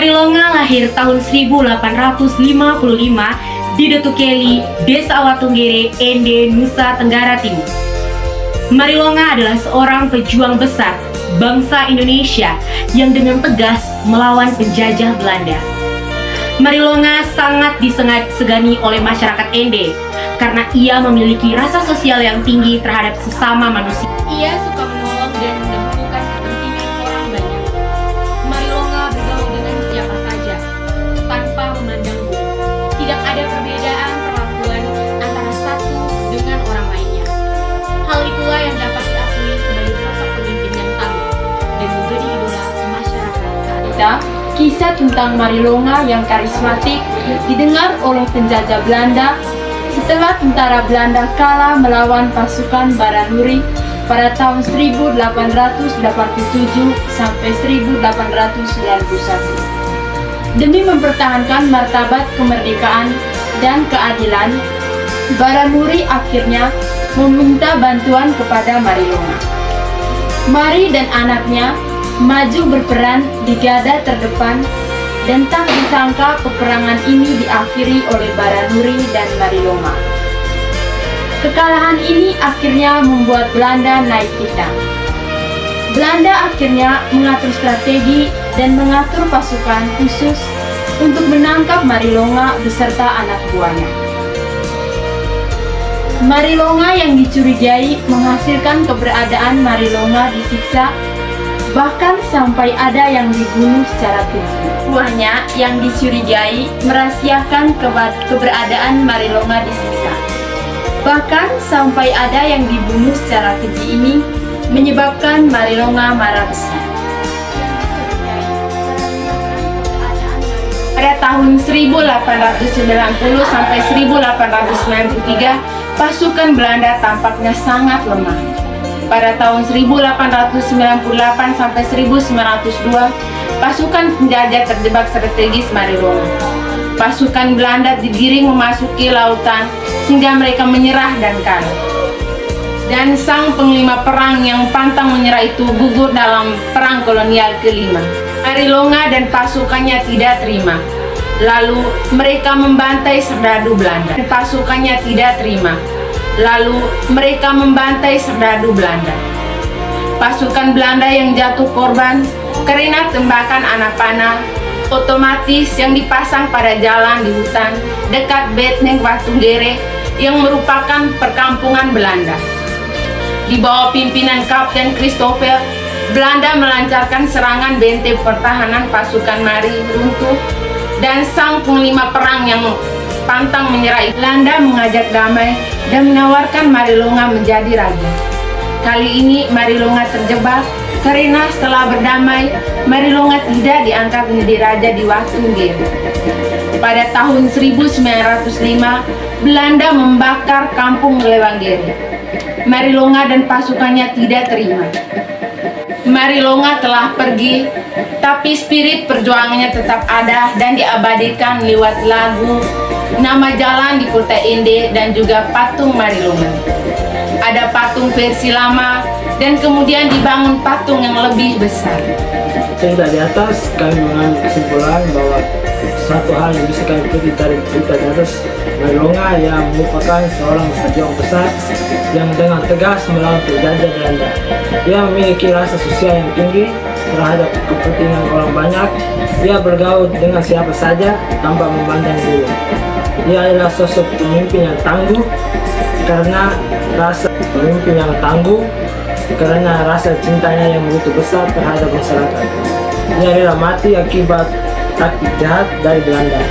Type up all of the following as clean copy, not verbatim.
Marilonga lahir tahun 1855 di Detukeli, Desa Watunggere, Ende, Nusa Tenggara Timur. Marilonga adalah seorang pejuang besar bangsa Indonesia yang dengan tegas melawan penjajah Belanda. Marilonga sangat disegani oleh masyarakat Ende karena ia memiliki rasa sosial yang tinggi terhadap sesama manusia. Ia suka menolong dan mendahulukan kepentingan orang banyak. Marilonga bergaul dengan siapa saja, tanpa memandang bulu. Tidak ada perbedaan perlakuan antara satu dengan orang lainnya. Hal itulah yang dapat diakui sebagai sosok pemimpin yang tangguh dan menjadi idola masyarakat saat itu. Kisah tentang Marilonga yang karismatik didengar oleh penjajah Belanda setelah tentara Belanda kalah melawan pasukan Baranuri pada tahun 1887 sampai 1891. Demi mempertahankan martabat kemerdekaan dan keadilan, Baranuri akhirnya meminta bantuan kepada Marilonga. Mari dan anaknya maju berperan di garda terdepan dan tak disangka peperangan ini diakhiri oleh Baranuri dan Marilonga. Kekalahan ini akhirnya membuat Belanda naik pitam. Belanda akhirnya mengatur strategi dan mengatur pasukan khusus untuk menangkap Marilonga beserta anak buahnya. Marilonga yang dicurigai menghasilkan keberadaan Marilonga disiksa, bahkan sampai ada yang dibunuh secara keji. Buahnya yang dicurigai merahasiakan keberadaan Marilonga disiksa. Bahkan sampai ada yang dibunuh secara keji ini menyebabkan Marilonga marah besar. Pada tahun 1890 sampai 1893, pasukan Belanda tampaknya sangat lemah. Pada tahun 1898 sampai 1902, pasukan penjajah terjebak strategis Marilonga. Pasukan Belanda digiring memasuki lautan sehingga mereka menyerah dan kalah. Dan sang panglima perang yang pantang menyerah itu gugur dalam perang kolonial kelima. Marilonga dan pasukannya tidak terima. Lalu mereka membantai serdadu Belanda. Pasukannya tidak terima. Lalu mereka membantai serdadu Belanda. Pasukan Belanda yang jatuh korban karena tembakan anak panah otomatis yang dipasang pada jalan di hutan dekat Betneng Watunggere yang merupakan perkampungan Belanda. Di bawah pimpinan Kapten Christopher, Belanda melancarkan serangan benteng pertahanan pasukan Mari runtuh dan sang panglima perang yang pantang menyerah. Belanda mengajak damai dan menawarkan Marilonga menjadi raja. Kali ini Marilonga terjebak karena setelah berdamai, Marilonga tidak diangkat menjadi raja di Watunggere. Pada tahun 1905, Belanda membakar kampung Lewanggere. Marilonga dan pasukannya tidak terima. Marilonga telah pergi, tapi spirit perjuangannya tetap ada dan diabadikan lewat lagu, nama jalan di kota Ende, dan juga patung Marilonga. Ada patung versi lama dan kemudian dibangun patung yang lebih besar. Cerita di atas kami mengambil kesimpulan bahwa satu hal yang bisa kami petik dari cerita di atas, Marilonga yang merupakan seorang pejuang besar yang dengan tegas melawan penjajah Belanda. Dia memiliki rasa sosial yang tinggi terhadap kepentingan orang banyak. Dia bergaul dengan siapa saja tanpa memandang bulu. Dia adalah sosok pemimpin yang tangguh karena rasa cintanya yang begitu besar terhadap masyarakat. Dia rela mati akibat taktik jahat dari Belanda.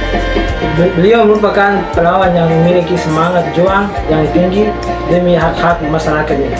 Beliau merupakan pahlawan yang memiliki semangat juang yang tinggi demi hak-hak masyarakatnya.